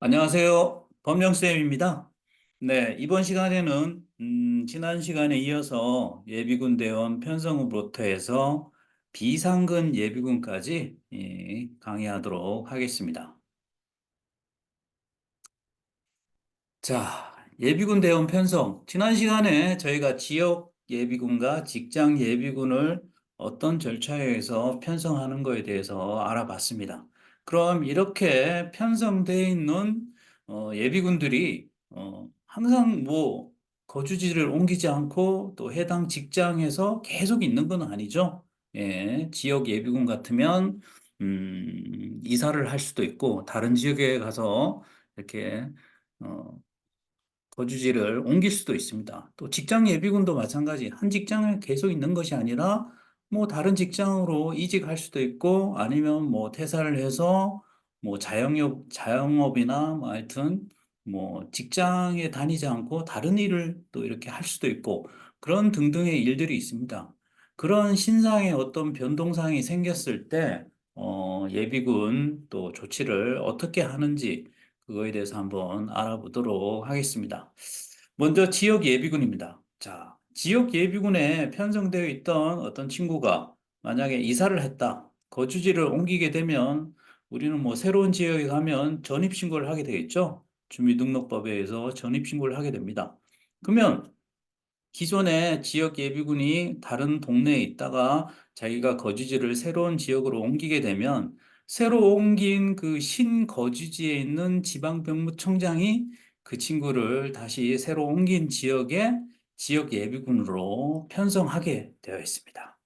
안녕하세요. 범령쌤입니다. 네, 이번 시간에는, 지난 시간에 이어서 예비군 대원 편성부터 해서 비상근 예비군까지 강의하도록 하겠습니다. 자, 예비군 대원 편성. 지난 시간에 저희가 지역 예비군과 직장 예비군을 어떤 절차에 의해서 편성하는 거에 대해서 알아봤습니다. 그럼 이렇게 편성되어 있는 예비군들이 항상 뭐 거주지를 옮기지 않고 또 해당 직장에서 계속 있는 건 아니죠. 예, 지역 예비군 같으면 이사를 할 수도 있고 다른 지역에 가서 이렇게 어, 거주지를 옮길 수도 있습니다. 또 직장 예비군도 마찬가지. 한 직장에 계속 있는 것이 아니라 뭐 다른 직장으로 이직할 수도 있고 아니면 뭐 퇴사를 해서 뭐 자영업이나 뭐 하여튼 뭐 직장에 다니지 않고 다른 일을 또 이렇게 할 수도 있고 그런 등등의 일들이 있습니다. 그런 신상의 어떤 변동사항이 생겼을 때 예비군 또 조치를 어떻게 하는지 그거에 대해서 한번 알아보도록 하겠습니다. 먼저 지역 예비군입니다. 자, 지역 예비군에 편성되어 있던 어떤 친구가 만약에 이사를 했다, 거주지를 옮기게 되면 우리는 뭐 새로운 지역에 가면 전입신고를 하게 되겠죠? 주민등록법에 의해서 전입신고를 하게 됩니다. 그러면 기존에 지역 예비군이 다른 동네에 있다가 자기가 거주지를 새로운 지역으로 옮기게 되면 새로 옮긴 그 신거주지에 있는 지방병무청장이 그 친구를 다시 새로 옮긴 지역에 지역 예비군으로 편성하게 되어 있습니다.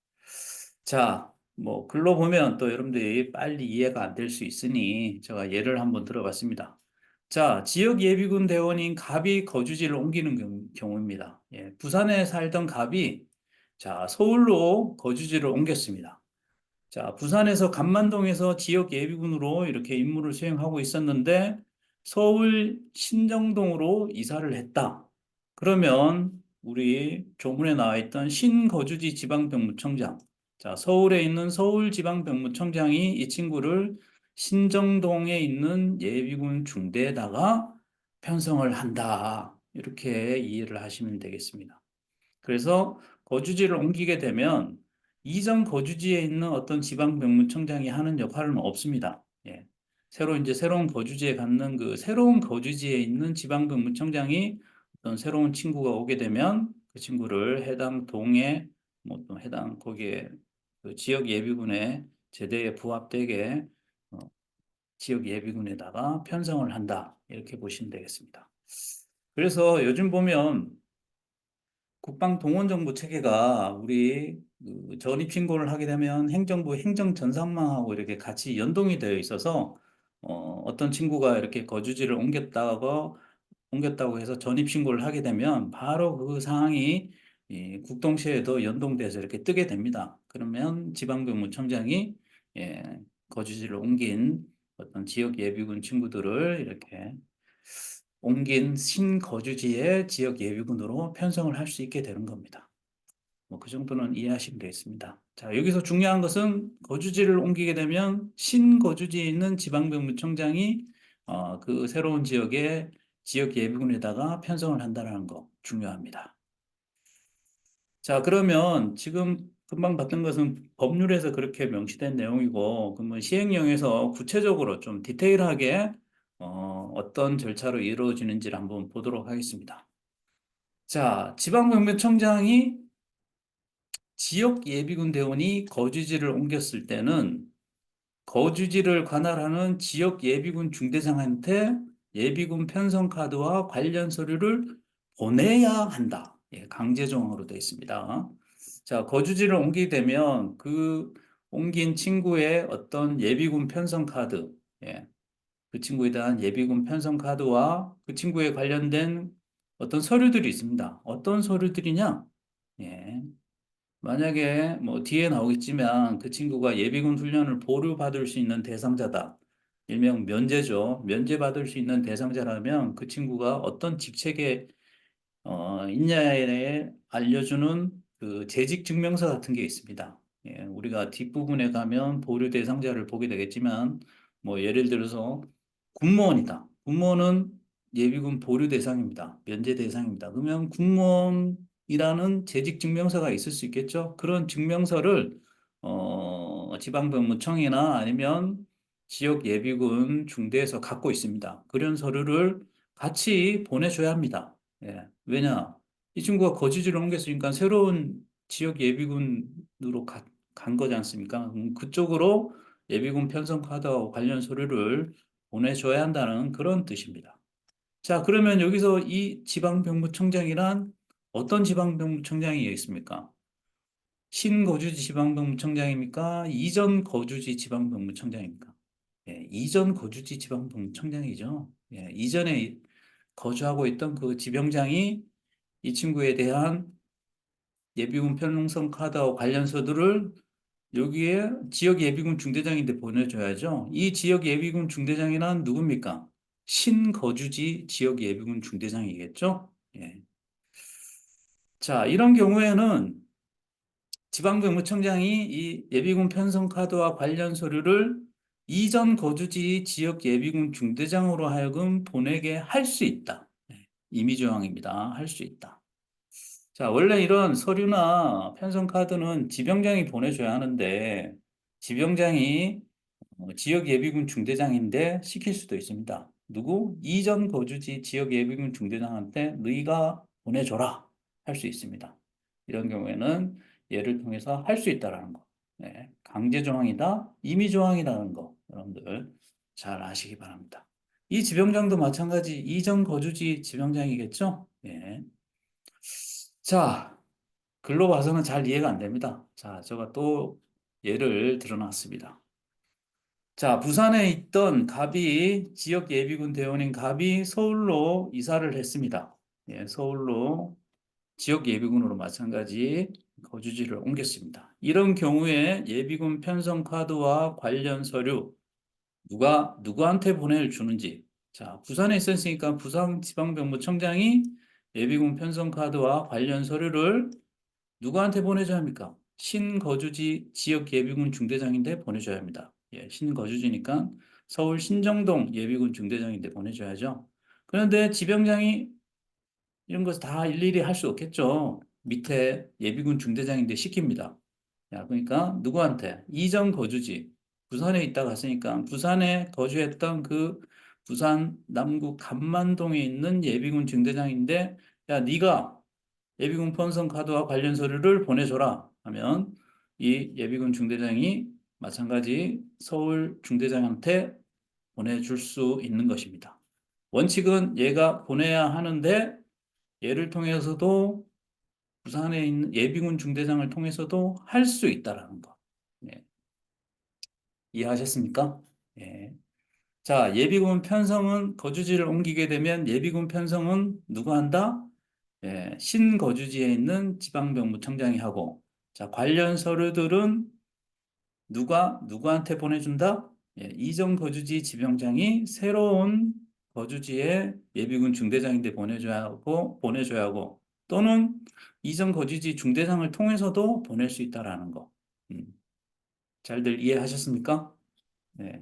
자, 뭐 글로 보면 또 여러분들이 빨리 이해가 안 될 수 있으니 제가 예를 한번 들어봤습니다. 자, 지역 예비군 대원인 갑이 거주지를 옮기는 경우입니다. 예, 부산에 살던 갑이 자, 서울로 거주지를 옮겼습니다. 자, 부산에서 감만동에서 지역 예비군으로 이렇게 임무를 수행하고 있었는데 서울 신정동으로 이사를 했다. 그러면 우리 조문에 나와 있던 신거주지 지방병무청장, 자, 서울에 있는 서울지방병무청장이 이 친구를 신정동에 있는 예비군 중대에다가 편성을 한다. 이렇게 이해를 하시면 되겠습니다. 그래서 거주지를 옮기게 되면 이전 거주지에 있는 어떤 지방병무청장이 하는 역할은 없습니다. 예. 새로 이제 새로운 거주지에 갖는 그 새로운 거주지에 있는 지방병무청장이 어떤 새로운 친구가 오게 되면 그 친구를 해당 동에 뭐 또 해당 거기에 그 지역 예비군의 제대에 부합되게 어, 지역 예비군에다가 편성을 한다. 이렇게 보시면 되겠습니다. 그래서 요즘 보면 국방동원정보 체계가 우리 그 전입신고를 하게 되면 행정부 행정전산망하고 이렇게 같이 연동이 되어 있어서 어떤 친구가 이렇게 거주지를 옮겼다고 해서 전입신고를 하게 되면 바로 그 사항이 이 국동시에도 연동돼서 이렇게 뜨게 됩니다. 그러면 지방병무청장이 예, 거주지를 옮긴 어떤 지역 예비군 친구들을 이렇게 옮긴 신거주지의 지역 예비군으로 편성을 할 수 있게 되는 겁니다. 뭐 그 정도는 이해하시면 되겠습니다. 자, 여기서 중요한 것은 거주지를 옮기게 되면 신거주지에 있는 지방병무청장이 그 새로운 지역에 지역 예비군에다가 편성을 한다는 거 중요합니다. 자, 그러면 지금 금방 봤던 것은 법률에서 그렇게 명시된 내용이고, 그러면 시행령에서 구체적으로 좀 디테일하게 어떤 절차로 이루어지는지를 한번 보도록 하겠습니다. 자, 지방병무청장이 지역 예비군 대원이 거주지를 옮겼을 때는 거주지를 관할하는 지역 예비군 중대장한테 예비군 편성 카드와 관련 서류를 보내야 한다. 예, 강제 조항으로 되어 있습니다. 자, 거주지를 옮기게 되면 그 옮긴 친구의 어떤 예비군 편성 카드, 예, 그 친구에 대한 예비군 편성 카드와 그 친구에 관련된 어떤 서류들이 있습니다. 어떤 서류들이냐? 예, 만약에 뭐 뒤에 나오겠지만 그 친구가 예비군 훈련을 보류받을 수 있는 대상자다. 일명 면제죠. 면제받을 수 있는 대상자라면 그 친구가 어떤 직책에 있냐에 대해 알려주는 그 재직 증명서 같은 게 있습니다. 예, 우리가 뒷부분에 가면 보류 대상자를 보게 되겠지만 뭐 예를 들어서 군무원이다. 공무원은 예비군 보류 대상입니다. 면제 대상입니다. 그러면 공무원이라는 재직 증명서가 있을 수 있겠죠? 그런 증명서를 지방병무청이나 아니면 지역 예비군 중대에서 갖고 있습니다. 그런 서류를 같이 보내줘야 합니다. 예. 왜냐? 이 친구가 거주지를 옮겼으니까 새로운 지역 예비군으로 간 거지 않습니까? 그쪽으로 예비군 편성 카드와 관련 서류를 보내줘야 한다는 그런 뜻입니다. 자, 그러면 여기서 이 지방병무청장이란 어떤 지방병무청장이 있습니까? 신거주지 지방병무청장입니까? 이전 거주지 지방병무청장입니까? 예, 이전 거주지 지방병무청장이죠. 예, 이전에 거주하고 있던 그 지병장이 이 친구에 대한 예비군 편성성 카드와 관련서들을 여기에 지역 예비군 중대장인데 보내줘야죠. 이 지역 예비군 중대장이란 누굽니까? 신거주지 지역 예비군 중대장이겠죠? 예. 자, 이런 경우에는 지방병무청장이 이 예비군 편성 카드와 관련 서류를 이전 거주지 지역 예비군 중대장으로 하여금 보내게 할 수 있다. 예. 임의조항입니다. 할 수 있다. 자, 원래 이런 서류나 편성 카드는 지병장이 보내줘야 하는데 지병장이 지역 예비군 중대장인데 시킬 수도 있습니다. 누구? 이전 거주지 지역 예비군 중대장한테 너희가 보내줘라 할 수 있습니다. 이런 경우에는 얘를 통해서 할 수 있다라는 거. 네, 강제 조항이다, 임의 조항이라는 거 여러분들 잘 아시기 바랍니다. 이 지병장도 마찬가지 이전 거주지 지병장이겠죠? 예. 자, 글로 봐서는 잘 이해가 안 됩니다. 자, 제가 또 예를 들어놨습니다. 자, 부산에 있던 갑이 지역 예비군 대원인 갑이 서울로 이사를 했습니다. 예, 서울로 지역 예비군으로 마찬가지 거주지를 옮겼습니다. 이런 경우에 예비군 편성 카드와 관련 서류 누가 누구한테 보내주는지. 자, 부산에 있었으니까 부산지방병무청장이 예비군 편성 카드와 관련 서류를 누구한테 보내줘야 합니까? 신거주지 지역 예비군 중대장인데 보내줘야 합니다. 예, 신거주지니까 서울 신정동 예비군 중대장인데 보내줘야죠. 그런데 지병장이 이런 거 다 일일이 할 수 없겠죠. 밑에 예비군 중대장인데 시킵니다. 야, 그러니까 누구한테? 이전 거주지. 부산에 있다 갔으니까 부산에 거주했던 그 부산 남구 감만동에 있는 예비군 중대장인데 야, 네가 예비군 편성 카드와 관련 서류를 보내줘라 하면 이 예비군 중대장이 마찬가지 서울 중대장한테 보내줄 수 있는 것입니다. 원칙은 얘가 보내야 하는데 얘를 통해서도 부산에 있는 예비군 중대장을 통해서도 할 수 있다라는 거. 예. 이해하셨습니까? 예. 자, 예비군 편성은 거주지를 옮기게 되면 예비군 편성은 누가 한다? 예, 신거주지에 있는 지방병무청장이 하고, 자, 관련 서류들은 누가 누구한테 보내준다? 예, 이전 거주지 지병장이 새로운 거주지에 예비군 중대장인데 보내줘야 하고, 또는 이전 거주지 중대장을 통해서도 보낼 수 있다라는 거. 음, 잘들 이해하셨습니까? 네.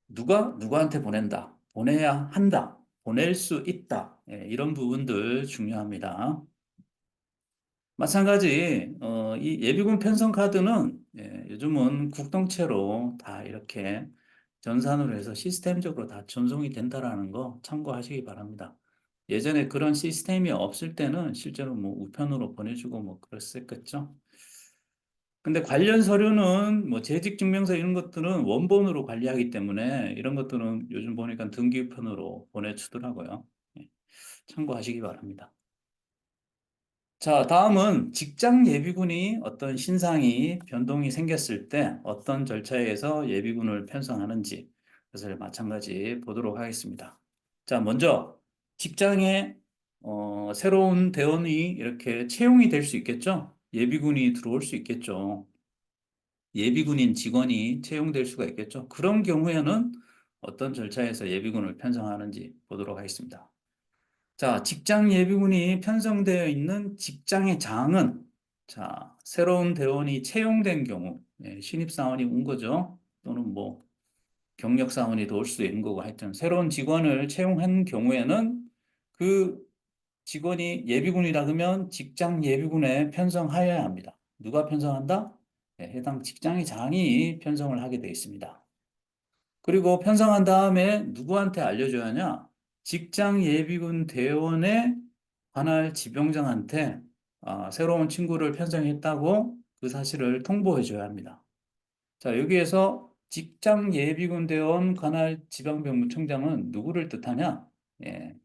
누가 누구한테 보낸다. 보내야 한다. 보낼 수 있다. 예, 이런 부분들 중요합니다. 마찬가지, 이 예비군 편성 카드는 예, 요즘은 국동채로 다 이렇게 전산으로 해서 시스템적으로 다 전송이 된다라는 거 참고하시기 바랍니다. 예전에 그런 시스템이 없을 때는 실제로 뭐 우편으로 보내주고 뭐 그랬었겠죠. 근데 관련 서류는 뭐 재직증명서 이런 것들은 원본으로 관리하기 때문에 이런 것들은 요즘 보니까 등기우편으로 보내주더라고요. 예, 참고하시기 바랍니다. 자, 다음은 직장 예비군이 어떤 신상이 변동이 생겼을 때 어떤 절차에 의해서 예비군을 편성하는지 그것을 마찬가지 보도록 하겠습니다. 자, 먼저 직장에 새로운 대원이 이렇게 채용이 될 수 있겠죠? 예비군이 들어올 수 있겠죠. 예비군인 직원이 채용될 수가 있겠죠. 그런 경우에는 어떤 절차에서 예비군을 편성하는지 보도록 하겠습니다. 자, 직장 예비군이 편성되어 있는 직장의 장은 자, 새로운 대원이 채용된 경우, 예, 신입사원이 온 거죠. 또는 뭐 경력 사원이 올 수도 있는 거고 하여튼 새로운 직원을 채용한 경우에는 그 직원이 예비군이라 그러면 직장 예비군에 편성하여야 합니다. 누가 편성한다? 네, 해당 직장의장이 편성을 하게 되어 있습니다. 그리고 편성한 다음에 누구한테 알려줘야 하냐? 직장 예비군 대원의 관할 지병장한테 새로운 친구를 편성했다고 그 사실을 통보해 줘야 합니다. 자, 여기에서 직장 예비군 대원 관할 지방병무청장은 누구를 뜻하냐? 예,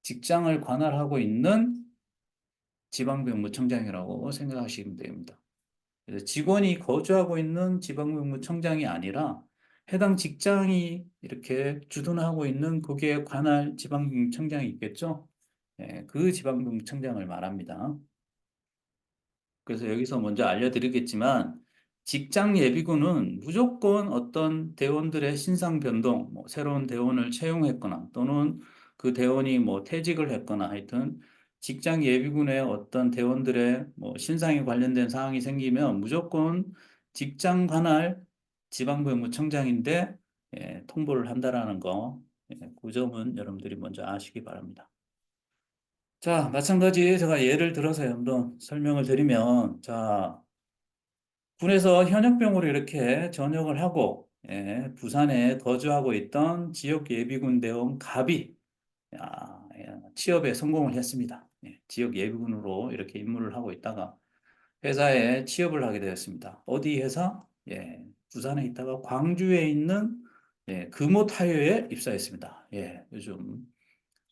직장을 관할하고 있는 지방병무청장이라고 생각하시면 됩니다. 그래서 직원이 거주하고 있는 지방병무청장이 아니라 해당 직장이 이렇게 주둔하고 있는 거기에 관할 지방병무청장이 있겠죠? 예, 그 지방병무청장을 말합니다. 그래서 여기서 먼저 알려드리겠지만 직장 예비군은 무조건 어떤 대원들의 신상 변동, 뭐 새로운 대원을 채용했거나 또는 그 대원이 뭐 퇴직을 했거나 하여튼 직장 예비군의 어떤 대원들의 뭐 신상에 관련된 사항이 생기면 무조건 직장 관할 지방병무청장인데 통보를 한다라는 거, 그 점은 여러분들이 먼저 아시기 바랍니다. 자, 마찬가지 제가 예를 들어서 한번 설명을 드리면, 자, 군에서 현역병으로 이렇게 전역을 하고, 부산에 거주하고 있던 지역 예비군 대원 갑이 취업에 성공을 했습니다. 지역 예비군으로 이렇게 임무를 하고 있다가 회사에 취업을 하게 되었습니다. 어디 회사? 부산에 있다가 광주에 있는 금호 타이어에 입사했습니다. 요즘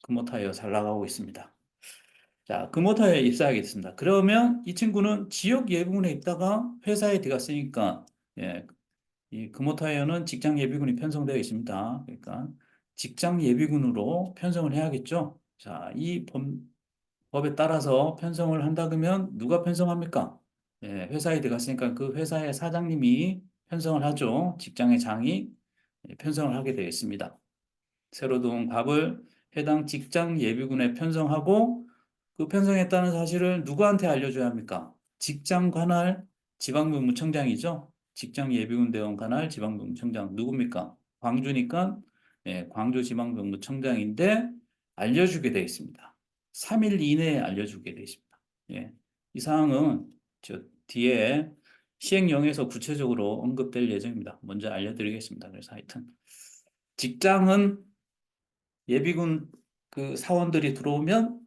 금호 타이어 잘 나가고 있습니다. 자, 금호타에 입사하겠습니다. 그러면 이 친구는 지역 예비군에 있다가 회사에 들어갔으니까, 이 금호타이어는 직장 예비군이 편성되어 있습니다. 그러니까 직장 예비군으로 편성을 해야겠죠. 자, 법에 따라서 편성을 한다 그러면 누가 편성합니까? 회사에 들어갔으니까 그 회사의 사장님이 편성을 하죠. 직장의 장이 편성을 하게 되어 있습니다. 새로 들어온 갑을 해당 직장 예비군에 편성하고 그 편성했다는 사실을 누구한테 알려줘야 합니까? 직장 관할 지방병무청장이죠. 직장 예비군 대원 관할 지방병무청장 누굽니까? 광주니까 광주지방병무청장인데 알려주게 되어 있습니다. 3일 이내에 알려주게 되어 있습니다. 이 사항은 저 뒤에 시행령에서 구체적으로 언급될 예정입니다. 먼저 알려드리겠습니다. 그래서 하여튼 직장은 예비군 그 사원들이 들어오면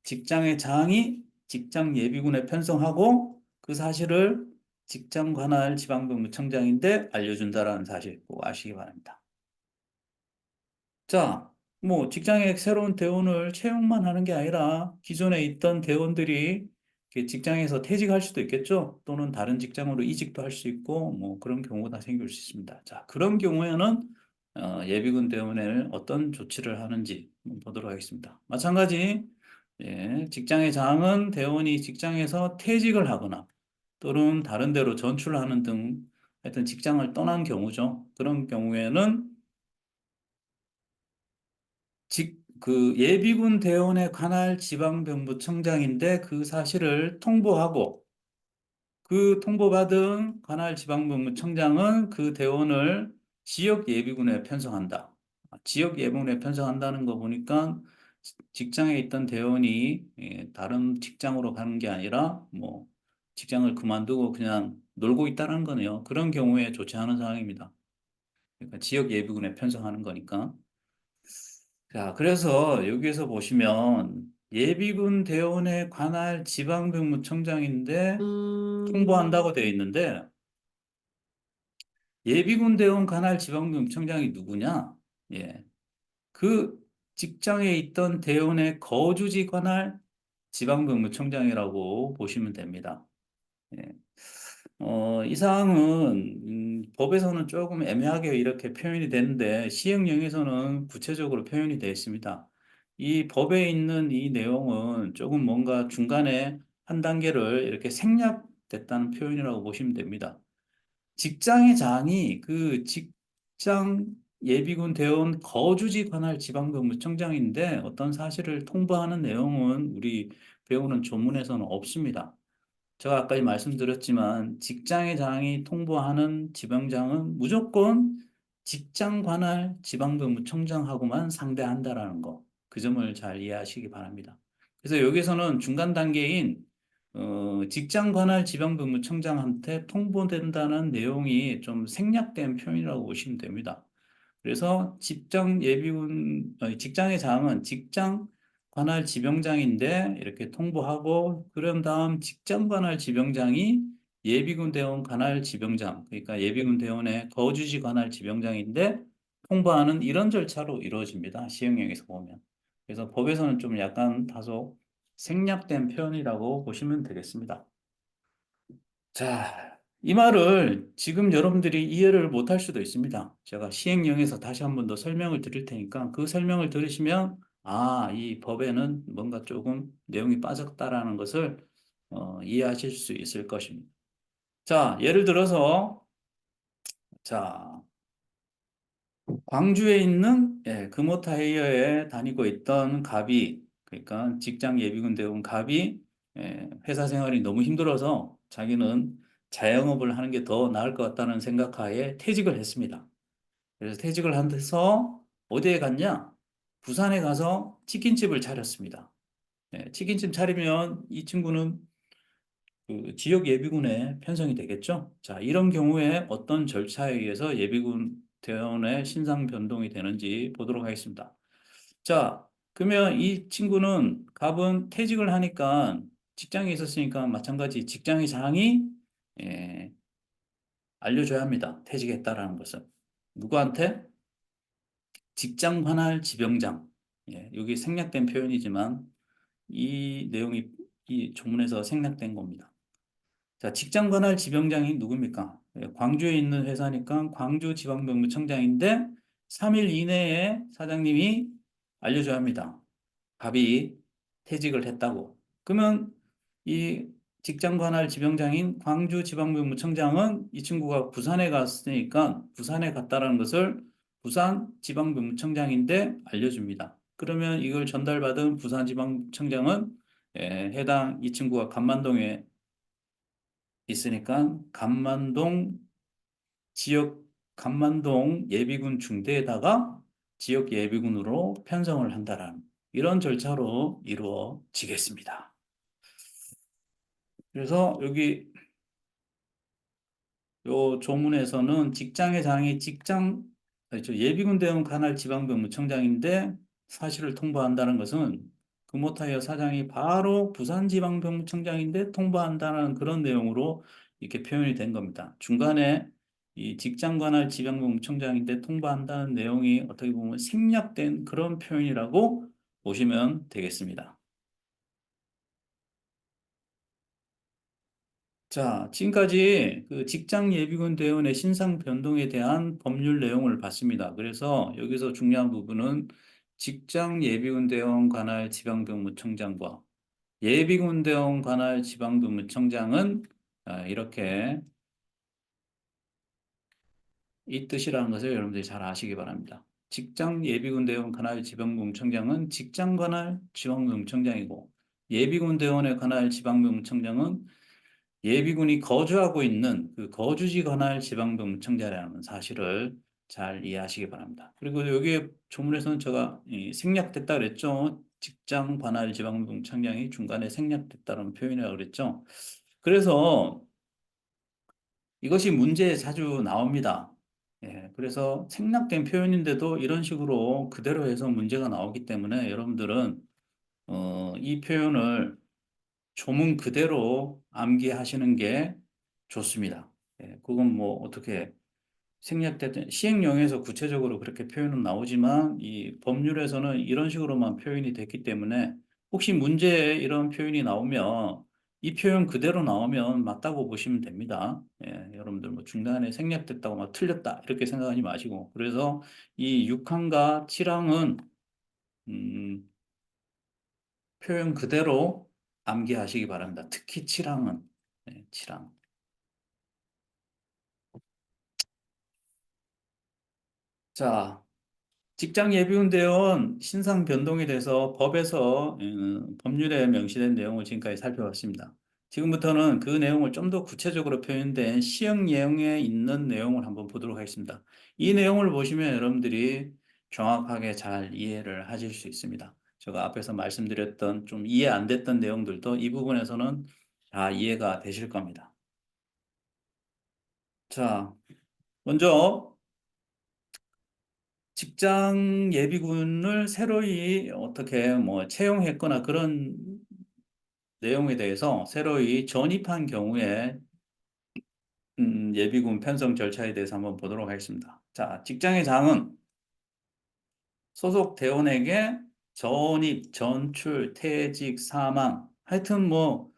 직장의 장이 직장 예비군에 편성하고 그 사실을 직장 관할 지방병무청장인데 알려준다라는 사실 꼭 아시기 바랍니다. 자, 뭐 직장에 새로운 대원을 채용만 하는 게 아니라 기존에 있던 대원들이 이렇게 직장에서 퇴직할 수도 있겠죠. 또는 다른 직장으로 이직도 할 수 있고 뭐 그런 경우가 생길 수 있습니다. 자, 그런 경우에는 예비군 대원을 어떤 조치를 하는지 한번 보도록 하겠습니다. 마찬가지 직장의 장은 대원이 직장에서 퇴직을 하거나 또는 다른 데로 전출하는 등 하여튼 직장을 떠난 경우죠. 그런 경우에는 그 예비군 대원에 관할 지방병무청장인데 그 사실을 통보하고 그 통보받은 관할 지방병무청장은 그 대원을 지역 예비군에 편성한다. 지역 예비군에 편성한다는 거 보니까 직장에 있던 대원이 다른 직장으로 가는 게 아니라 뭐 직장을 그만두고 그냥 놀고 있다는 거네요. 그런 경우에 좋지 않은 상황입니다. 그러니까 지역 예비군에 편성하는 거니까. 자, 그래서 여기에서 보시면 예비군 대원에 관할 지방병무청장인데 통보한다고 되어 있는데 예비군 대원 관할 지방병무청장이 누구냐? 그 직장에 있던 대원의 거주지 관할 지방병무청장이라고 보시면 됩니다. 예. 이 사항은 법에서는 조금 애매하게 이렇게 표현이 되는데 시행령에서는 구체적으로 표현이 되어 있습니다. 이 법에 있는 이 내용은 조금 뭔가 중간에 한 단계를 이렇게 생략됐다는 표현이라고 보시면 됩니다. 직장의 장이 그 직장 예비군 대원 거주지 관할 지방병무청장인데 어떤 사실을 통보하는 내용은 우리 배우는 조문에서는 없습니다. 제가 아까 말씀드렸지만 직장의 장이 통보하는 지방장은 무조건 직장 관할 지방법무청장하고만 상대한다라는 거. 그 점을 잘 이해하시기 바랍니다. 그래서 여기서는 중간 단계인 직장 관할 지방법무청장한테 통보된다는 내용이 좀 생략된 표현이라고 보시면 됩니다. 그래서 직장의 장은 직장 관할 지병장인데 이렇게 통보하고 그런 다음 직장 관할 지병장이 예비군 대원 관할 지병장 그러니까 예비군 대원의 거주지 관할 지병장인데 통보하는 이런 절차로 이루어집니다. 시행령에서 보면. 그래서 법에서는 좀 약간 다소 생략된 표현이라고 보시면 되겠습니다. 자, 이 말을 지금 여러분들이 이해를 못할 수도 있습니다. 제가 시행령에서 다시 한 번 더 설명을 드릴 테니까 그 설명을 들으시면 아, 이 법에는 뭔가 조금 내용이 빠졌다라는 것을 이해하실 수 있을 것입니다. 자, 예를 들어서 자, 광주에 있는 금호타이어에 다니고 있던 갑이 그러니까 직장 예비군 대원 갑이 회사 생활이 너무 힘들어서 자기는 자영업을 하는 게 더 나을 것 같다는 생각하에 퇴직을 했습니다. 그래서 퇴직을 해서 어디에 갔냐? 부산에 가서 치킨집을 차렸습니다. 치킨집 차리면 이 친구는 그 지역 예비군에 편성이 되겠죠. 자, 이런 경우에 어떤 절차에 의해서 예비군 대원의 신상 변동이 되는지 보도록 하겠습니다. 자, 그러면 이 친구는 갑은 퇴직을 하니까 직장에 있었으니까 마찬가지 직장의 장이 예, 알려줘야 합니다. 퇴직했다라는 것을. 누구한테? 직장 관할 지병장. 여기 생략된 표현이지만 이 내용이 이 조문에서 생략된 겁니다. 자, 직장 관할 지병장이 누굽니까? 광주에 있는 회사니까 광주지방법무청장인데 3일 이내에 사장님이 알려줘야 합니다. 갑이 퇴직을 했다고. 그러면 이 직장 관할 지병장인 광주지방법무청장은 이 친구가 부산에 갔으니까 부산에 갔다라는 것을 부산지방법무청장인데 알려줍니다. 그러면 이걸 전달받은 부산지방청장은 해당 이 친구가 간만동에 있으니까 지역 간만동 예비군 중대에다가 지역 예비군으로 편성을 한다라는 이런 절차로 이루어지겠습니다. 그래서 여기 요 조문에서는 직장의 장이 예비군 대원 관할 지방병무청장인데 사실을 통보한다는 것은 금호타이어 사장이 바로 부산지방병무청장인데 통보한다는 그런 내용으로 이렇게 표현이 된 겁니다. 중간에 이 직장 관할 지방병무청장인데 통보한다는 내용이 어떻게 보면 생략된 그런 표현이라고 보시면 되겠습니다. 자, 지금까지 그 직장 예비군 대원의 신상 변동에 대한 법률 내용을 봤습니다. 그래서 여기서 중요한 부분은 직장 예비군 대원 관할 지방병무청장과 예비군 대원 관할 지방병무청장은 이렇게 이 뜻이라는 것을 여러분들이 잘 아시기 바랍니다. 직장 예비군 대원 관할 지방병무청장은 직장 관할 지방병무청장이고 예비군 대원에 관할 지방병무청장은 예비군이 거주하고 있는 그 거주지 관할 지방병무청장이라는 사실을 잘 이해하시기 바랍니다. 그리고 여기에 조문에서는 제가 생략됐다 그랬죠. 직장 관할 지방병무청장이 중간에 생략됐다는 표현이라고 그랬죠. 그래서 이것이 문제에 자주 나옵니다. 그래서 생략된 표현인데도 이런 식으로 그대로 해서 문제가 나오기 때문에 여러분들은 이 표현을 조문 그대로 암기하시는 게 좋습니다. 그건 뭐 어떻게 생략됐든 시행령에서 구체적으로 그렇게 표현은 나오지만 이 법률에서는 이런 식으로만 표현이 됐기 때문에 혹시 문제에 이런 표현이 나오면 이 표현 그대로 나오면 맞다고 보시면 됩니다. 여러분들 뭐 중간에 생략됐다고 막 틀렸다 이렇게 생각하지 마시고 그래서 이 6항과 7항은 표현 그대로 암기하시기 바랍니다. 특히 7항은 7항. 자, 직장 예비군 대원 신상 변동에 대해서 법에서 법률에 명시된 내용을 지금까지 살펴봤습니다. 지금부터는 그 내용을 좀 더 구체적으로 표현된 시형 내용에 있는 내용을 한번 보도록 하겠습니다. 이 내용을 보시면 여러분들이 정확하게 잘 이해를 하실 수 있습니다. 제가 앞에서 말씀드렸던 좀 이해 안 됐던 내용들도 이 부분에서는 다 이해가 되실 겁니다. 자, 먼저 직장 예비군을 새로이 어떻게 뭐 채용했거나 그런 내용에 대해서 새로이 전입한 경우에 예비군 편성 절차에 대해서 한번 보도록 하겠습니다. 자, 직장의 장은 소속 대원에게 전입, 전출, 퇴직, 사망, 하여튼 뭐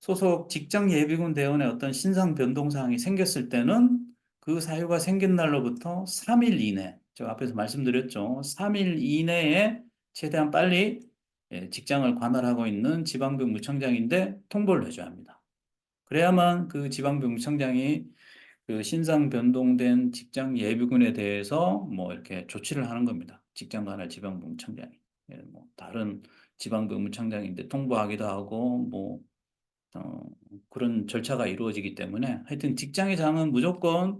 소속 직장 예비군 대원의 어떤 신상 변동 사항이 생겼을 때는 그 사유가 생긴 날로부터 3일 이내, 제가 앞에서 말씀드렸죠. 3일 이내에 최대한 빨리 직장을 관할하고 있는 지방병무청장인데 통보를 해줘야 합니다. 그래야만 그 지방병무청장이 그 신상 변동된 직장 예비군에 대해서 뭐 이렇게 조치를 하는 겁니다. 직장 관할 지방병무청장이. 예, 뭐 다른 지방병무청장인데 통보하기도 하고 뭐 어, 그런 절차가 이루어지기 때문에 하여튼 직장의 장은 무조건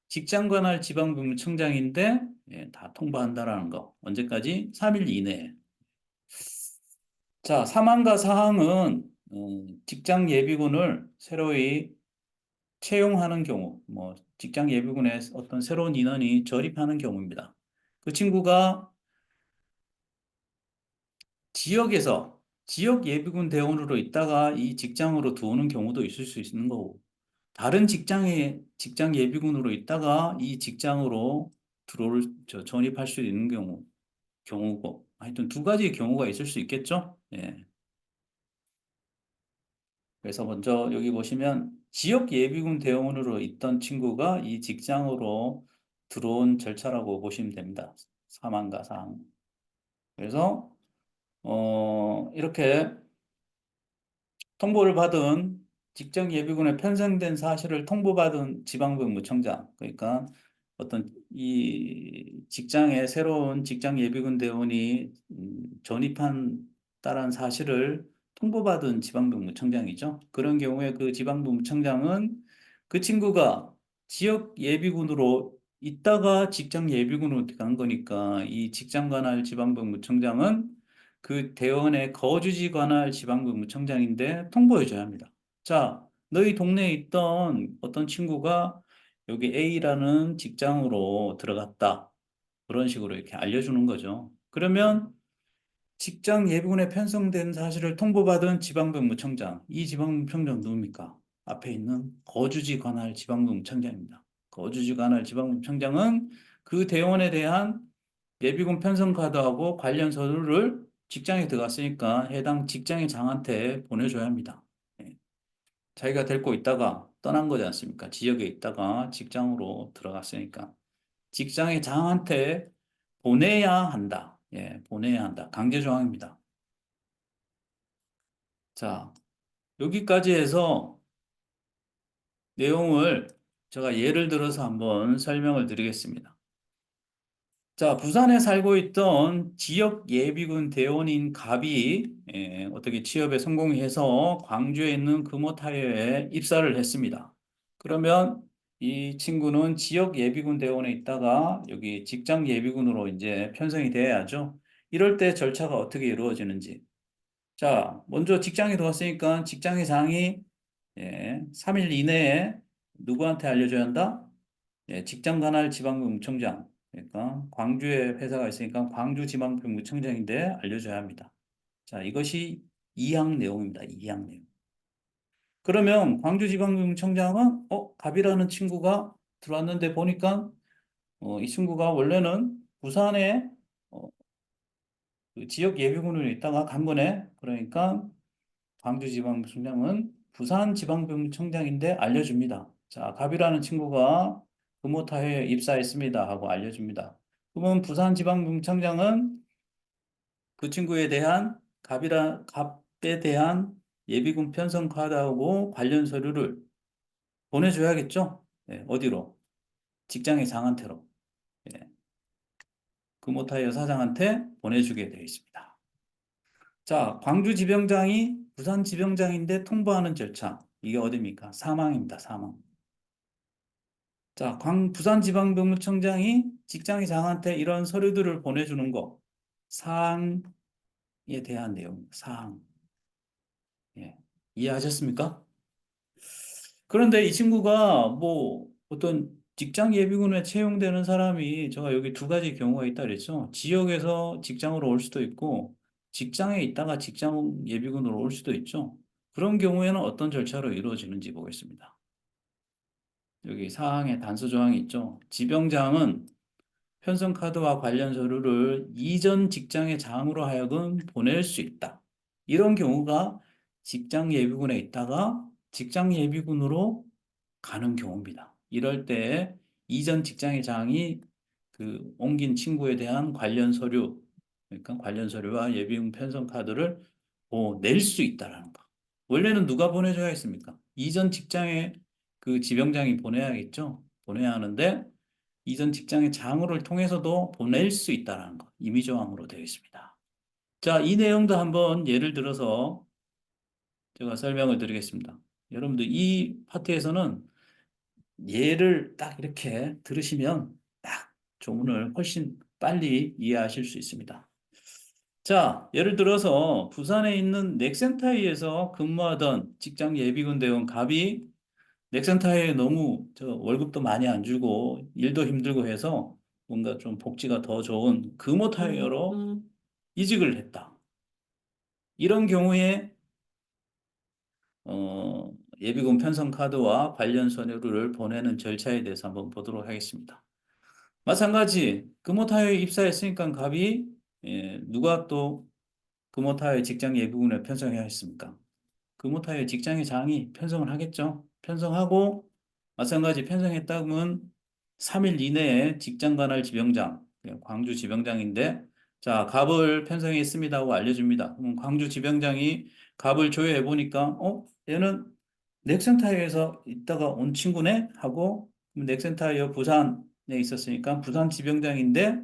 직장 관할 지방병무청장인데 예, 다 통보한다라는 거. 언제까지? 3일 이내에. 자, 사망과 사항은 직장 예비군을 새로이 채용하는 경우, 뭐 직장 예비군에 어떤 새로운 인원이 저립하는 경우입니다. 그 친구가 지역에서 지역 예비군 대원으로 있다가 이 직장으로 들어오는 경우도 있을 수 있는 거고, 다른 직장에 직장 예비군으로 있다가 이 직장으로 전입할 수 있는 경우고, 하여튼 두 가지의 경우가 있을 수 있겠죠? 예. 그래서 먼저 여기 보시면 지역 예비군 대원으로 있던 친구가 이 직장으로 들어온 절차라고 보시면 됩니다. 사망과 사항. 그래서 이렇게 통보를 받은 직장 예비군에 편성된 사실을 통보받은 지방병무청장, 그러니까 어떤 이 직장에 새로운 직장 예비군 대원이 전입한다는 사실을 통보받은 지방병무청장이죠. 그런 경우에 그 지방병무청장은 그 친구가 지역 예비군으로 있다가 직장 예비군으로 간 거니까 이 직장 관할 지방병무청장은 그 대원의 거주지 관할 지방병무청장인데 통보해줘야 합니다. 자, 너희 동네에 있던 어떤 친구가 여기 A라는 직장으로 들어갔다. 그런 식으로 이렇게 알려주는 거죠. 그러면 직장 예비군에 편성된 사실을 통보받은 지방병무청장, 이 지방병무청장 누굽니까? 앞에 있는 거주지 관할 지방병무청장입니다. 거주지 관할 지방병무청장은 그 대원에 대한 예비군 편성 카드하고 관련 서류를 직장에 들어갔으니까 해당 직장의 장한테 보내줘야 합니다. 예. 자기가 데리고 있다가 떠난 거지 않습니까? 지역에 있다가 직장으로 들어갔으니까 직장의 장한테 보내야 한다. 예, 보내야 한다. 강제 조항입니다. 자, 여기까지 해서 내용을 제가 예를 들어서 한번 설명을 드리겠습니다. 자, 부산에 살고 있던 지역 예비군 대원인 갑이 어떻게 취업에 성공해서 광주에 있는 금호타이어에 입사를 했습니다. 그러면 이 친구는 지역 예비군 대원에 있다가 여기 직장 예비군으로 이제 편성이 돼야죠. 이럴 때 절차가 어떻게 이루어지는지. 자, 먼저 직장에 들어왔으니까 직장의 장이 3일 이내에 누구한테 알려줘야 한다? 예, 직장 관할 지방병무청장. 그러니까 광주에 회사가 있으니까 광주지방병무청장인데 알려줘야 합니다. 자, 이것이 2항 내용입니다. 2항 내용. 그러면 광주지방병무청장은 갑이라는 친구가 들어왔는데 보니까 이 친구가 원래는 부산에 어, 그 지역 예비군으로 있다가 간 거네. 그러니까 광주지방청장은 부산지방병청장인데 알려줍니다. 자, 갑이라는 친구가 금호타회에 입사했습니다 하고 알려줍니다. 그러면 부산지방병청장은 그 친구에 대한 갑에 대한 예비군 편성 카드하고 관련 서류를 보내줘야겠죠? 네, 어디로? 직장의 장한테로. 네, 금호타이어 사장한테 보내주게 되어 있습니다. 자, 광주지병장이 부산지병장인데 통보하는 절차. 이게 어디입니까? 사망입니다. 사망. 자, 부산지방법무청장이 직장의장한테 이런 서류들을 보내주는 거. 사항에 대한 내용. 사항. 예. 이해하셨습니까? 그런데 이 친구가 뭐 어떤 직장 예비군에 채용되는 사람이 제가 여기 두 가지 경우가 있다 그랬죠. 지역에서 직장으로 올 수도 있고 직장에 있다가 직장 예비군으로 올 수도 있죠. 그런 경우에는 어떤 절차로 이루어지는지 보겠습니다. 여기 사항에 단서 조항이 있죠. 지병장은 편성카드와 관련 서류를 이전 직장의 장으로 하여금 보낼 수 있다. 이런 경우가 직장 예비군에 있다가 직장 예비군으로 가는 경우입니다. 이럴 때 이전 직장의 장이 그 옮긴 친구에 대한 관련 서류, 그러니까 관련 서류와 예비군 편성 카드를 낼 수 있다라는 거. 원래는 누가 보내줘야 했습니까? 이전 직장에 그 지병장이 보내야겠죠. 보내야 하는데 이전 직장의 장으를 통해서도 보낼 수 있다는 거. 임의조항으로 되어 있습니다. 자, 이 내용도 한번 예를 들어서 제가 설명을 드리겠습니다. 여러분들 이 파트에서는 예를 딱 이렇게 들으시면 딱 조문을 훨씬 빨리 이해하실 수 있습니다. 자, 예를 들어서 부산에 있는 넥센타이에서 근무하던 직장 예비군 대원 갑이 넥센타이에 너무 월급도 많이 안 주고 일도 힘들고 해서 뭔가 좀 복지가 더 좋은 금호타이어로 이직을 했다. 이런 경우에 예비군 편성 카드와 관련 서류를 보내는 절차에 대해서 한번 보도록 하겠습니다. 마찬가지 금호타이어에 입사했으니까 갑이 누가 또 금호타이어 직장 예비군에 편성해야 했습니까? 금호타이어 직장의 장이 편성을 하겠죠. 편성하고 마찬가지 편성했다면 3일 이내에 직장 관할 지병장, 광주 지병장인데 자, 갑을 편성했습니다 하고 알려줍니다. 그럼 광주 지병장이 갑을 조회해 보니까 얘는 넥센타이어에서 있다가 온 친구네 하고 넥센타이어 부산에 있었으니까 부산 지병장인데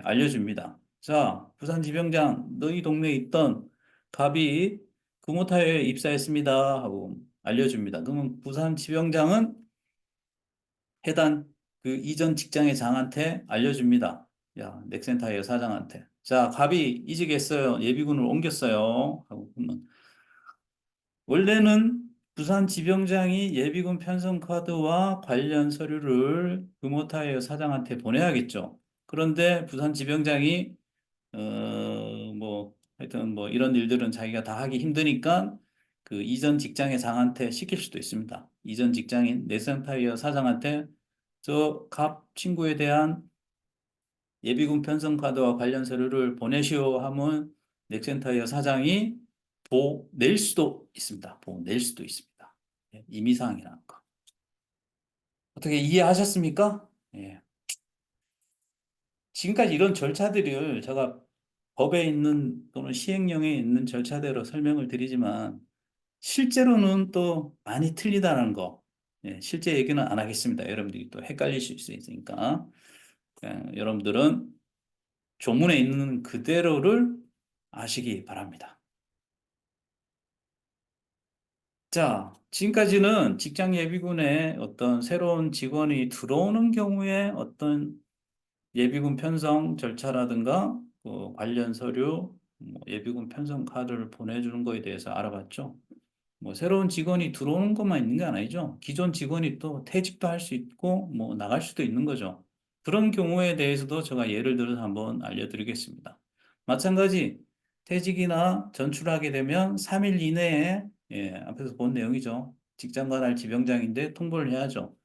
알려줍니다. 자, 부산 지병장 너희 동네에 있던 갑이 금호타이어에 입사했습니다 하고 알려줍니다. 그러면 부산 지병장은 해당 그 이전 직장의 장한테 알려줍니다. 야, 넥센타이어 사장한테. 자, 갑이 이직했어요. 예비군을 옮겼어요. 하고 그러면 원래는 부산 지병장이 예비군 편성 카드와 관련 서류를 금호타이어 사장한테 보내야겠죠. 그런데 부산 지병장이 하여튼 뭐 이런 일들은 자기가 다 하기 힘드니까 그 이전 직장의 장한테 시킬 수도 있습니다. 이전 직장인 넥센타이어 사장한테 저 갑 친구에 대한 예비군 편성 카드와 관련 서류를 보내시오 하면 넥센타이어 사장이 보낼 수도 있습니다. 보낼 수도 있습니다. 임의사항이라는 거. 어떻게 이해하셨습니까? 예. 지금까지 이런 절차들을 제가 법에 있는 또는 시행령에 있는 절차대로 설명을 드리지만 실제로는 또 많이 틀리다는 거. 실제 얘기는 안 하겠습니다. 여러분들이 또 헷갈리실 수 있으니까. 여러분들은 조문에 있는 그대로를 아시기 바랍니다. 자, 지금까지는 직장 예비군에 어떤 새로운 직원이 들어오는 경우에 어떤 예비군 편성 절차라든가 관련 서류, 예비군 편성 카드를 보내주는 거에 대해서 알아봤죠. 뭐 새로운 직원이 들어오는 것만 있는 게 아니죠. 기존 직원이 또 퇴직도 할 수 있고 뭐 나갈 수도 있는 거죠. 그런 경우에 대해서도 제가 예를 들어서 한번 알려드리겠습니다. 마찬가지 퇴직이나 전출하게 되면 3일 이내에 앞에서 본 내용이죠. 직장 관할 지병장인데 통보를 해야죠.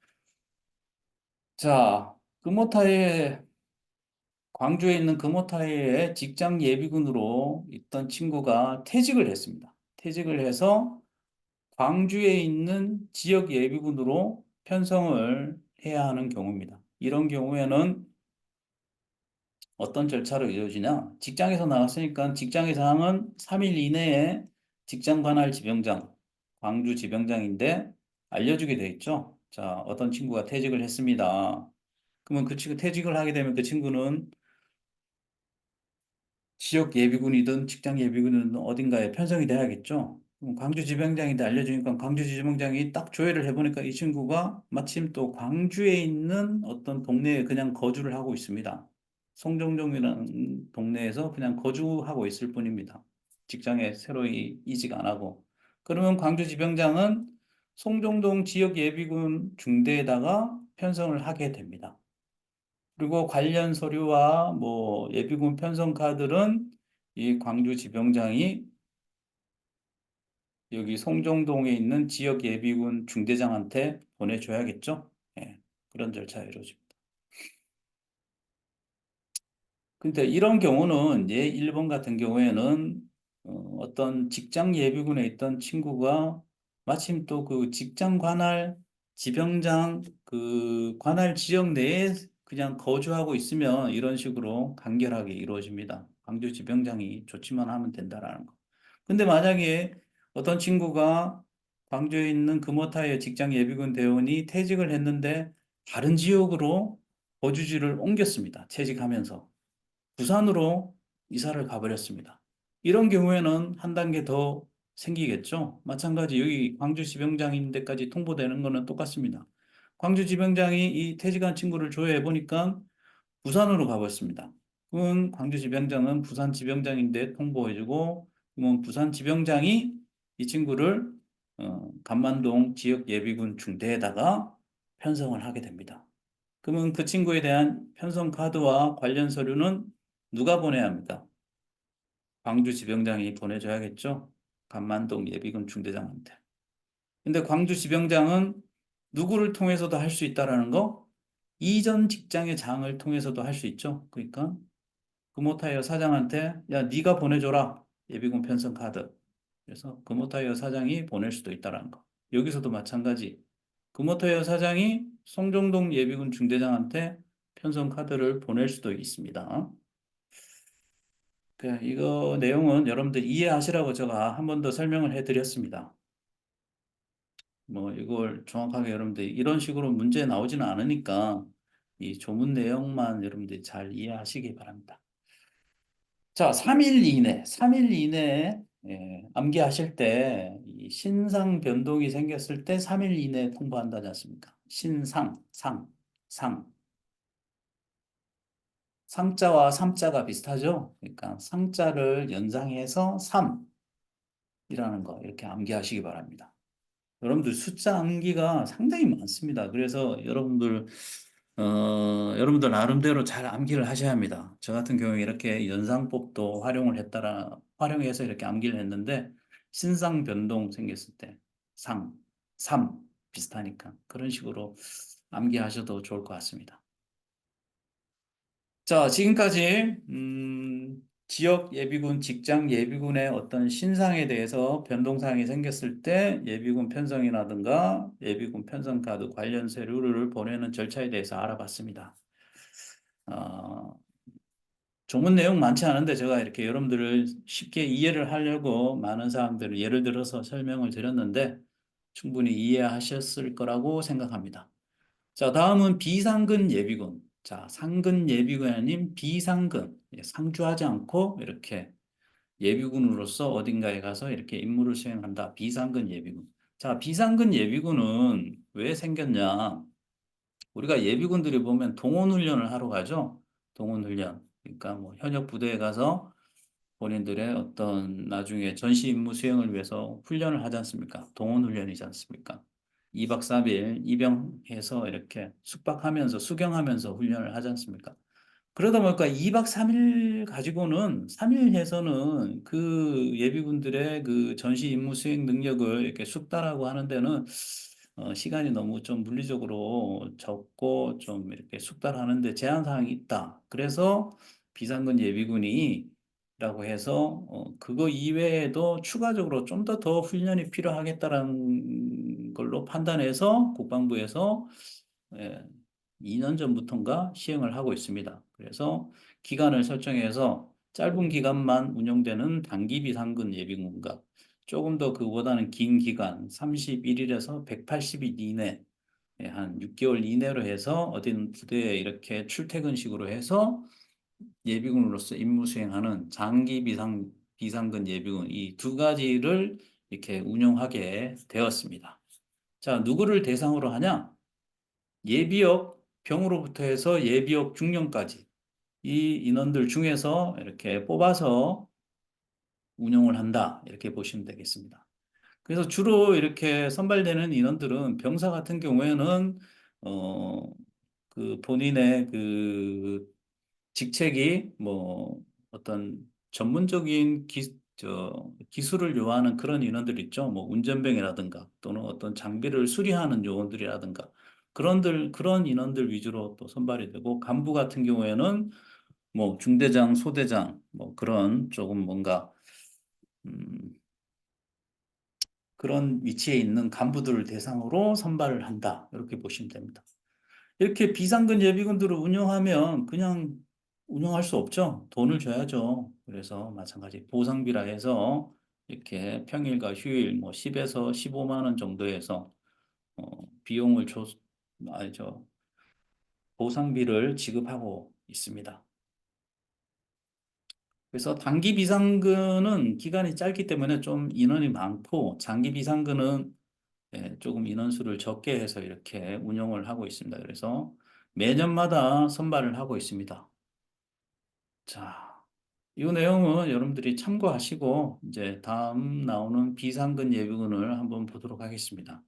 자, 금호타의 광주에 있는 금호타이에 직장 예비군으로 있던 친구가 퇴직을 했습니다. 퇴직을 해서 광주에 있는 지역 예비군으로 편성을 해야 하는 경우입니다. 이런 경우에는 어떤 절차로 이루어지냐? 직장에서 나갔으니까 직장의 상황은 3일 이내에 직장 관할 지병장, 광주 지병장인데 알려주게 돼 있죠. 자, 어떤 친구가 퇴직을 했습니다. 그러면 그 친구 퇴직을 하게 되면 그 친구는 지역 예비군이든 직장 예비군이든 어딘가에 편성이 돼야겠죠. 광주지병장인데 알려주니까 광주지병장이 딱 조회를 해보니까 이 친구가 마침 또 광주에 있는 어떤 동네에 그냥 거주를 하고 있습니다. 송정동이라는 동네에서 그냥 거주하고 있을 뿐입니다. 직장에 새로이 이직 안 하고. 그러면 광주지병장은 송정동 지역 예비군 중대에다가 편성을 하게 됩니다. 그리고 관련 서류와 뭐 예비군 편성 카드는 이 광주지병장이 여기 송정동에 있는 지역 예비군 중대장한테 보내줘야겠죠? 예, 그런 절차가 이루어집니다. 근데 이런 경우는 예 1번 같은 경우에는 어떤 직장 예비군에 있던 친구가 마침 또 그 직장 관할 지병장 그 관할 지역 내에 그냥 거주하고 있으면 이런 식으로 간결하게 이루어집니다. 광주 지병장이 조치만 하면 된다라는 거. 근데 만약에 어떤 친구가 광주에 있는 금호타이어 직장 예비군 대원이 퇴직을 했는데 다른 지역으로 거주지를 옮겼습니다. 퇴직하면서. 부산으로 이사를 가버렸습니다. 이런 경우에는 한 단계 더 생기겠죠. 마찬가지 여기 광주지병장인데까지 통보되는 거는 똑같습니다. 광주지병장이 이 퇴직한 친구를 조회해 보니까 부산으로 가버렸습니다. 그럼 광주지병장은 부산지병장인데 통보해주고 그러면 부산지병장이 이 친구를 간만동 지역 예비군 중대에다가 편성을 하게 됩니다. 그러면 그 친구에 대한 편성 카드와 관련 서류는 누가 보내야 합니까? 광주지병장이 보내줘야겠죠? 간만동 예비군 중대장한테. 근데 광주지병장은 누구를 통해서도 할 수 있다라는 거? 이전 직장의 장을 통해서도 할 수 있죠. 그러니까 금호타이어 사장한테 야 네가 보내줘라 예비군 편성 카드. 그래서 금호타이어 사장이 보낼 수도 있다라는 거. 여기서도 마찬가지. 금호타이어 사장이 송정동 예비군 중대장한테 편성 카드를 보낼 수도 있습니다. 이거 내용은 여러분들 이해하시라고 제가 한 번 더 설명을 해드렸습니다. 뭐 이걸 정확하게 여러분들 이런 식으로 문제 나오지는 않으니까 이 조문 내용만 여러분들이 잘 이해하시기 바랍니다. 자, 3일 이내, 3일 이내에 암기하실 때 이 신상 변동이 생겼을 때 3일 이내에 통보한다지 않습니까? 신상, 상. 상자와 삼자가 비슷하죠? 그러니까 상자를 연상해서 3이라는 거 이렇게 암기하시기 바랍니다. 여러분들 숫자 암기가 상당히 많습니다. 그래서 여러분들 나름대로 잘 암기를 하셔야 합니다. 저 같은 경우에 이렇게 연상법도 활용해서 이렇게 암기를 했는데, 신상 변동 생겼을 때, 상, 삼, 비슷하니까. 그런 식으로 암기하셔도 좋을 것 같습니다. 자, 지금까지, 지역 예비군, 직장 예비군의 어떤 신상에 대해서 변동사항이 생겼을 때 예비군 편성이라든가 예비군 편성 카드 관련 서류를 보내는 절차에 대해서 알아봤습니다. 어, 조문 내용 많지 않은데 제가 이렇게 여러분들을 쉽게 이해를 하려고 많은 사항들을 예를 들어서 설명을 드렸는데 충분히 이해하셨을 거라고 생각합니다. 자, 다음은 비상근 예비군. 자, 상근 예비군이 아닌 비상근. 상주하지 않고 이렇게 예비군으로서 어딘가에 가서 이렇게 임무를 수행한다. 비상근 예비군. 자, 비상근 예비군은 왜 생겼냐? 우리가 예비군들이 보면 동원훈련을 하러 가죠. 동원훈련. 그러니까 뭐 현역 부대에 가서 본인들의 어떤 나중에 전시 임무 수행을 위해서 훈련을 하지 않습니까? 동원훈련이지 않습니까? 2박 3일 입영해서 이렇게 숙박하면서 수경하면서 훈련을 하지 않습니까? 그러다 보니까 2박 3일 가지고는 3일 해서는 그 예비군들의 그 전시 임무 수행 능력을 이렇게 숙달하고 하는 데는 시간이 너무 좀 물리적으로 적고 좀 이렇게 숙달하는 데 제한 사항이 있다. 그래서 비상근 예비군이 라고 해서 그거 이외에도 추가적으로 좀 더 훈련이 필요하겠다라는 걸로 판단해서 국방부에서 예, 2년 전부터인가 시행을 하고 있습니다. 그래서 기간을 설정해서 짧은 기간만 운영되는 단기 비상근 예비군과 조금 더 그보다는 긴 기간 31일에서 180일 이내 한 6개월 이내로 해서 어딘 부대에 이렇게 출퇴근식으로 해서 예비군으로서 임무 수행하는 장기 비상근 예비군 이 두 가지를 이렇게 운영하게 되었습니다. 자, 누구를 대상으로 하냐? 예비역 병으로부터 해서 예비역 중령까지 이 인원들 중에서 이렇게 뽑아서 운영을 한다. 이렇게 보시면 되겠습니다. 그래서 주로 이렇게 선발되는 인원들은 병사 같은 경우에는 어, 그 본인의 그 직책이 뭐 어떤 전문적인 기술을 요하는 그런 인원들 있죠. 뭐 운전병이라든가 또는 어떤 장비를 수리하는 요원들이라든가 그런 인원들 위주로 또 선발이 되고 간부 같은 경우에는 뭐 중대장, 소대장 뭐 그런 조금 뭔가 음, 그런 위치에 있는 간부들을 대상으로 선발을 한다. 이렇게 보시면 됩니다. 이렇게 비상근 예비군들을 운영하면 그냥 운영할 수 없죠. 돈을 줘야죠. 그래서 마찬가지 보상비라 해서 이렇게 평일과 휴일 뭐 10에서 15만 원 정도에서 비용을 보상비를 지급하고 있습니다. 그래서 단기 비상근은 기간이 짧기 때문에 좀 인원이 많고 장기 비상근은 조금 인원수를 적게 해서 이렇게 운영을 하고 있습니다. 그래서 매년마다 선발을 하고 있습니다. 자, 이 내용은 여러분들이 참고하시고 이제 다음 나오는 비상근 예비군을 한번 보도록 하겠습니다.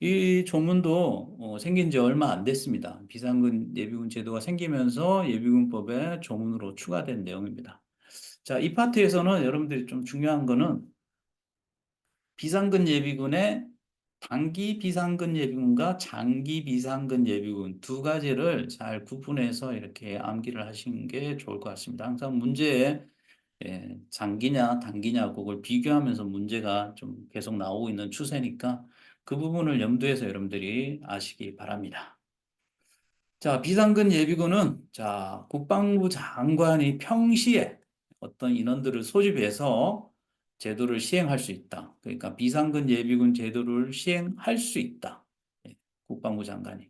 이 조문도 생긴 지 얼마 안 됐습니다. 비상근 예비군 제도가 생기면서 예비군법에 조문으로 추가된 내용입니다. 자, 이 파트에서는 여러분들이 좀 중요한 거는 비상근 예비군의 단기 비상근 예비군과 장기 비상근 예비군 두 가지를 잘 구분해서 이렇게 암기를 하시는 게 좋을 것 같습니다. 항상 문제에 장기냐 단기냐 그걸 비교하면서 문제가 좀 계속 나오고 있는 추세니까 그 부분을 염두해서 여러분들이 아시기 바랍니다. 자, 비상근 예비군은 자, 국방부 장관이 평시에 어떤 인원들을 소집해서 제도를 시행할 수 있다. 그러니까 비상근 예비군 제도를 시행할 수 있다. 예, 국방부 장관이.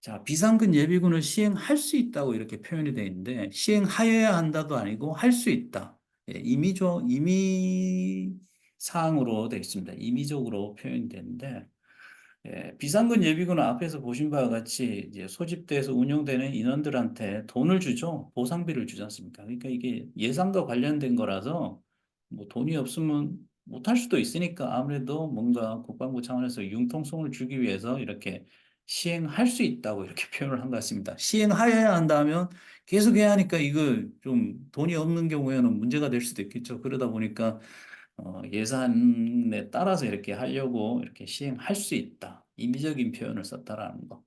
자, 비상근 예비군을 시행할 수 있다고 이렇게 표현이 되어 있는데 시행하여야 한다도 아니고 할 수 있다. 임의 사항으로 되어 있습니다. 임의적으로 표현이 되는데 비상근 예비군은 앞에서 보신 바와 같이 이제 소집돼서 운영되는 인원들한테 돈을 주죠. 보상비를 주지 않습니까? 그러니까 이게 예산과 관련된 거라서 뭐 돈이 없으면 못할 수도 있으니까 아무래도 뭔가 국방부 차원에서 융통성을 주기 위해서 이렇게 시행할 수 있다고 이렇게 표현을 한 것 같습니다. 시행하여야 한다면 계속 해야 하니까 이거 좀 돈이 없는 경우에는 문제가 될 수도 있겠죠. 그러다 보니까 예산에 따라서 이렇게 하려고 이렇게 시행할 수 있다. 임의적인 표현을 썼다라는 거.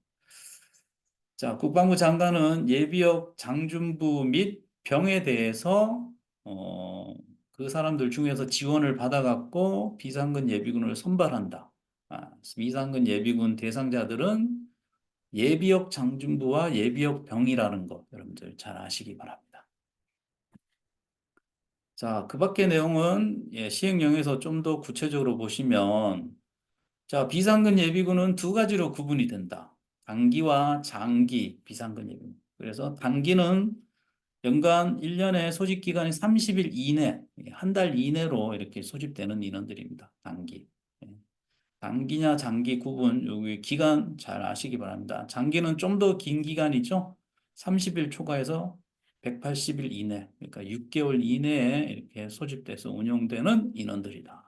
자, 국방부 장관은 예비역 장준부 및 병에 대해서 그 사람들 중에서 지원을 받아갖고 비상근 예비군을 선발한다. 비상근 예비군 대상자들은 예비역 장준부와 예비역 병이라는 거 여러분들 잘 아시기 바랍니다. 자, 그 밖의 내용은 시행령에서 좀 더 구체적으로 보시면 자, 비상근 예비군은 두 가지로 구분이 된다. 단기와 장기 비상근 예비군. 그래서 단기는 연간 1년의 소집 기간이 30일 이내, 한 달 이내로 이렇게 소집되는 인원들입니다. 단기. 예. 단기냐 장기 구분, 여기 기간 잘 아시기 바랍니다. 장기는 좀 더 긴 기간이죠. 30일 초과해서 180일 이내, 그러니까 6개월 이내에 이렇게 소집돼서 운영되는 인원들이다.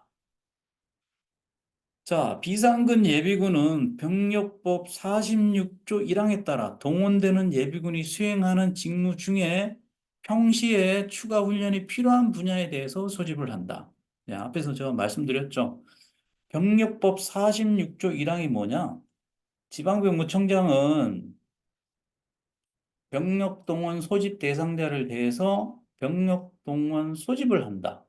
자, 비상근 예비군은 병력법 46조 1항에 따라 동원되는 예비군이 수행하는 직무 중에 평시에 추가 훈련이 필요한 분야에 대해서 소집을 한다. 네, 앞에서 제가 말씀드렸죠. 병력법 46조 1항이 뭐냐? 지방병무청장은 병력동원 소집 대상자를 대해서 병력동원 소집을 한다.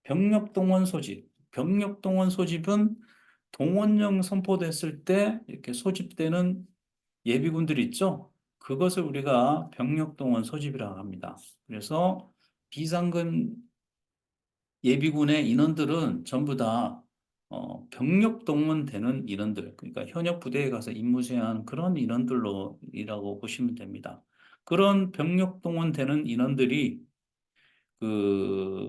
병력동원 소집. 병력동원 소집은 동원령 선포됐을 때 이렇게 소집되는 예비군들 있죠? 그것을 우리가 병력동원 소집이라고 합니다. 그래서 비상근 예비군의 인원들은 전부 다 병력 동원되는 인원들, 그러니까 현역 부대에 가서 임무 수행하는 그런 인원들로이라고 보시면 됩니다. 그런 병력 동원되는 인원들이 그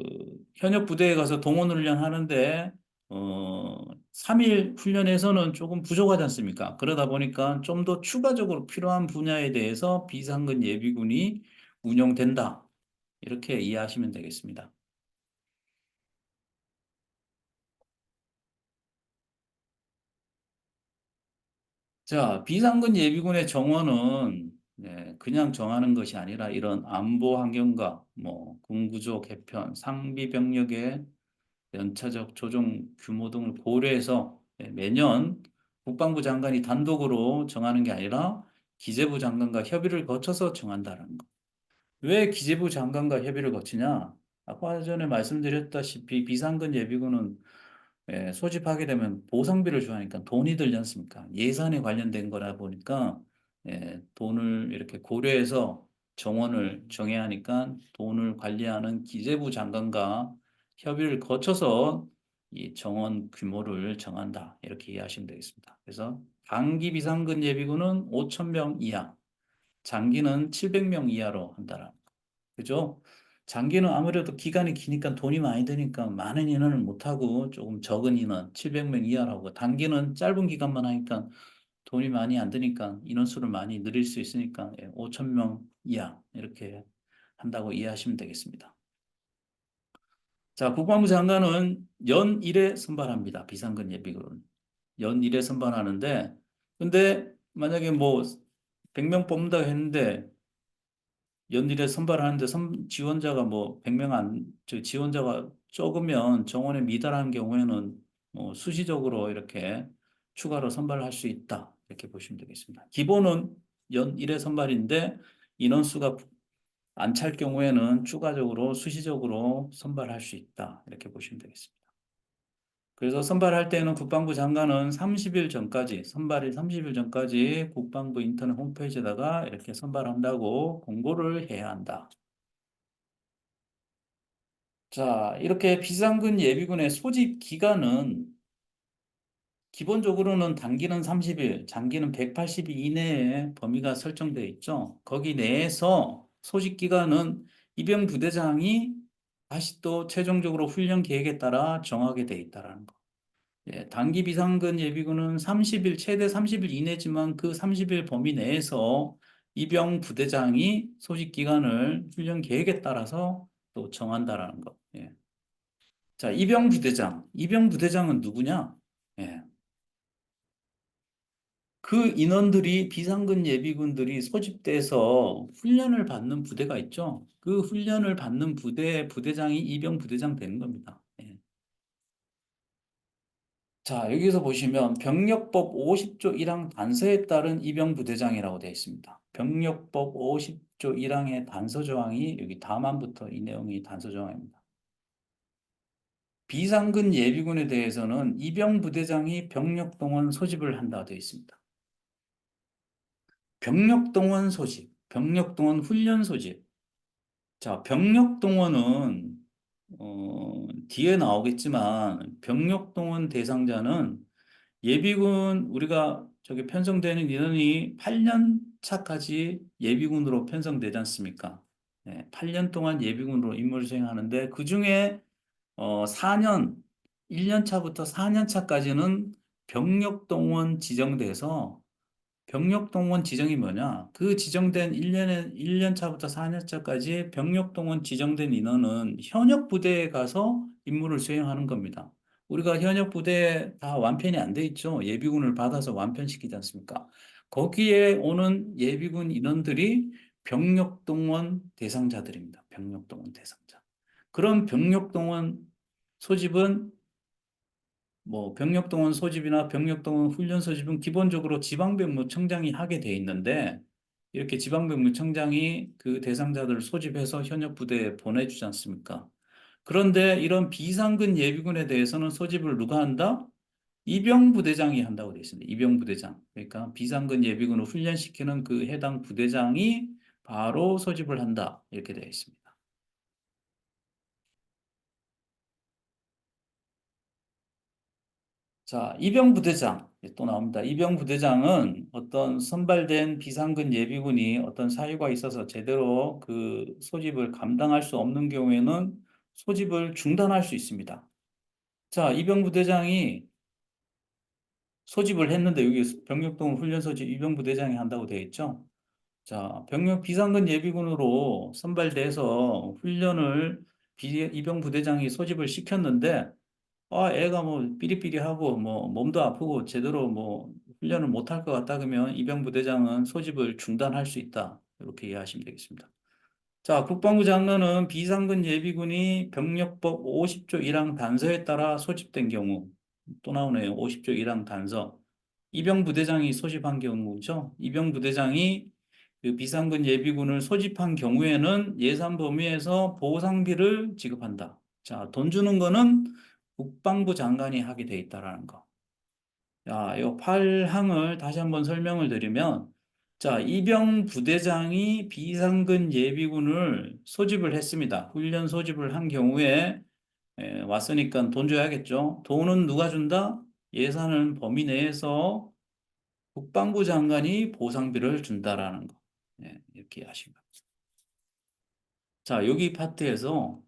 현역 부대에 가서 동원 훈련 하는데 3일 훈련에서는 조금 부족하지 않습니까? 그러다 보니까 좀 더 추가적으로 필요한 분야에 대해서 비상근 예비군이 운영된다. 이렇게 이해하시면 되겠습니다. 자, 비상근 예비군의 정원은 그냥 정하는 것이 아니라 이런 안보 환경과 뭐 군구조 개편, 상비 병력의 연차적 조정 규모 등을 고려해서 매년 국방부 장관이 단독으로 정하는 게 아니라 기재부 장관과 협의를 거쳐서 정한다는 거. 왜 기재부 장관과 협의를 거치냐? 아까 전에 말씀드렸다시피 비상근 예비군은 소집하게 되면 보상비를 줘야 하니까 돈이 들지 않습니까? 예산에 관련된 거라 보니까 돈을 이렇게 고려해서 정원을 정해야 하니까 돈을 관리하는 기재부 장관과 협의를 거쳐서 이 정원 규모를 정한다. 이렇게 이해하시면 되겠습니다. 그래서 단기 비상근 예비군은 5천 명 이하, 장기는 700명 이하로 한다라. 그죠? 장기는 아무래도 기간이 기니까 돈이 많이 드니까 많은 인원을 못하고 조금 적은 인원, 700명 이하라고. 단기는 짧은 기간만 하니까 돈이 많이 안 드니까 인원수를 많이 늘릴 수 있으니까 5천 명 이하 이렇게 한다고 이해하시면 되겠습니다. 자, 국방부 장관은 연 1회 선발합니다. 비상근 예비군. 연 1회 선발하는데 근데 만약에 뭐 100명 뽑는다 했는데 연일에 선발하는데 지원자가 뭐 100명 지원자가 적으면 정원에 미달하는 경우에는 뭐 수시적으로 이렇게 추가로 선발할 수 있다. 이렇게 보시면 되겠습니다. 기본은 연 1회 선발인데 인원수가 안 찰 경우에는 추가적으로 수시적으로 선발할 수 있다. 이렇게 보시면 되겠습니다. 그래서 선발할 때는 국방부 장관은 30일 전까지, 선발일 30일 전까지 국방부 인터넷 홈페이지에다가 이렇게 선발한다고 공고를 해야 한다. 자, 이렇게 비상근 예비군의 소집 기간은 기본적으로는 단기는 30일, 장기는 180일 이내에 범위가 설정되어 있죠. 거기 내에서 소집 기간은 입영 부대장이 다시 또 최종적으로 훈련 계획에 따라 정하게 돼 있다라는 거. 단기 비상근 예비군은 30일, 최대 30일 이내지만 그 30일 범위 내에서 입영 부대장이 소집 기간을 훈련 계획에 따라서 또 정한다라는 것. 자, 이병 부대장. 이병 부대장은 누구냐? 예. 그 인원들이 비상근 예비군들이 소집돼서 훈련을 받는 부대가 있죠. 그 훈련을 받는 부대장이 이병 부대장 되는 겁니다. 예. 자, 여기서 보시면 병력법 50조 1항 단서에 따른 이병 부대장이라고 되어 있습니다. 병력법 50조 1항의 단서 조항이 여기 다만부터 이 내용이 단서 조항입니다. 비상근 예비군에 대해서는 이병 부대장이 병력 동원 소집을 한다 되어 있습니다. 병력 동원 소집, 병력 동원 훈련 소집. 자, 병력 동원은 뒤에 나오겠지만 병력 동원 대상자는 예비군 우리가 저기 편성되는 인원이 8년 차까지 예비군으로 편성되지 않습니까? 8년 동안 예비군으로 임무를 수행하는데 그중에 4년, 1년 차부터 4년 차까지는 병력 동원 지정돼서 병력 동원 지정이 뭐냐? 그 지정된 1년 차부터 4년 차까지 병력 동원 지정된 인원은 현역 부대에 가서 임무를 수행하는 겁니다. 우리가 현역 부대 다 완편이 안 돼 있죠. 예비군을 받아서 완편시키지 않습니까? 거기에 오는 예비군 인원들이 병력 동원 대상자들입니다. 병력 동원 대상자. 그런 병력 동원 소집은 뭐 병력동원 소집이나 병력동원 훈련 소집은 기본적으로 지방병무청장이 하게 돼 있는데 이렇게 지방병무청장이 그 대상자들을 소집해서 현역 부대에 보내주지 않습니까? 그런데 이런 비상근 예비군에 대해서는 소집을 누가 한다? 이병부대장이 한다고 되어 있습니다. 이병부대장. 그러니까 비상근 예비군을 훈련시키는 그 해당 부대장이 바로 소집을 한다. 이렇게 되어 있습니다. 자, 이병부대장. 또 나옵니다. 이병 부대장은 어떤 선발된 비상근 예비군이 어떤 사유가 있어서 제대로 그 소집을 감당할 수 없는 경우에는 소집을 중단할 수 있습니다. 자, 이병 부대장이 소집을 했는데 여기 병력동 훈련 소집 이병 부대장이 한다고 되어 있죠. 자, 병력 비상근 예비군으로 선발돼서 훈련을 이병 부대장이 소집을 시켰는데 애가 뭐 삐리삐리하고 뭐 몸도 아프고 제대로 뭐 훈련을 못할 것 같다 그러면 이병 부대장은 소집을 중단할 수 있다. 이렇게 이해하시면 되겠습니다. 자, 국방부 장관은 비상근 예비군이 병력법 50조 1항 단서에 따라 소집된 경우 또 나오네요. 50조 1항 단서. 이병 부대장이 소집한 경우죠. 이병 부대장이 그 비상근 예비군을 소집한 경우에는 예산 범위에서 보상비를 지급한다. 자, 돈 주는 거는 국방부 장관이 하게 돼 있다라는 거. 자, 이 8항을 다시 한번 설명을 드리면, 자, 이병 부대장이 비상근 예비군을 소집을 했습니다. 훈련 소집을 한 경우에 왔으니까 돈 줘야겠죠. 돈은 누가 준다? 예산은 범위 내에서 국방부 장관이 보상비를 준다라는 거. 이렇게 하시면. 자, 여기 파트에서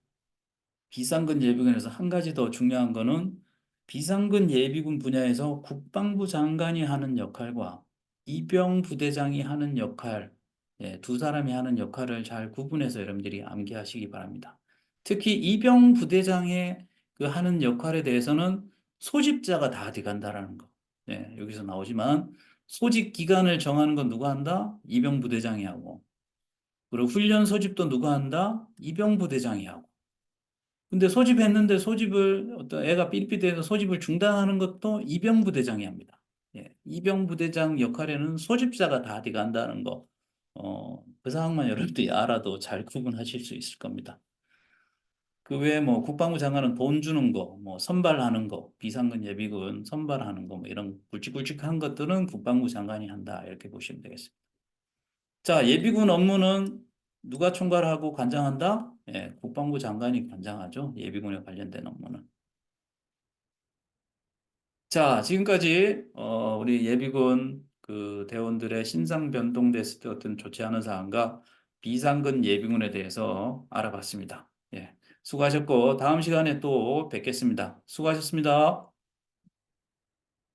비상근 예비군에서 한 가지 더 중요한 거는 비상근 예비군 분야에서 국방부 장관이 하는 역할과 이병 부대장이 하는 역할, 두 사람이 하는 역할을 잘 구분해서 여러분들이 암기하시기 바랍니다. 특히 이병 부대장의 그 하는 역할에 대해서는 소집자가 다 돼간다라는 거. 여기서 나오지만 소집 기간을 정하는 건 누가 한다? 이병 부대장이 하고. 그리고 훈련 소집도 누가 한다? 이병 부대장이 하고. 근데 소집했는데 소집을 어떤 애가 삐삐대서 소집을 중단하는 것도 이병부대장이 합니다. 이병부대장 역할에는 소집자가 다 들어간다는 거. 그 상황만 여러분들이 알아도 잘 구분하실 수 있을 겁니다. 그 외에 뭐 국방부 장관은 돈 주는 거, 뭐 선발하는 거, 비상근 예비군 선발하는 거, 뭐 이런 굵직굵직한 것들은 국방부 장관이 한다. 이렇게 보시면 되겠습니다. 자, 예비군 업무는 누가 총괄하고 관장한다? 국방부 장관이 관장하죠. 예비군에 관련된 업무는. 자, 지금까지 우리 예비군 그 대원들의 신상 변동됐을 때 어떤 좋지 않은 사항과 비상근 예비군에 대해서 알아봤습니다. 수고하셨고 다음 시간에 또 뵙겠습니다. 수고하셨습니다.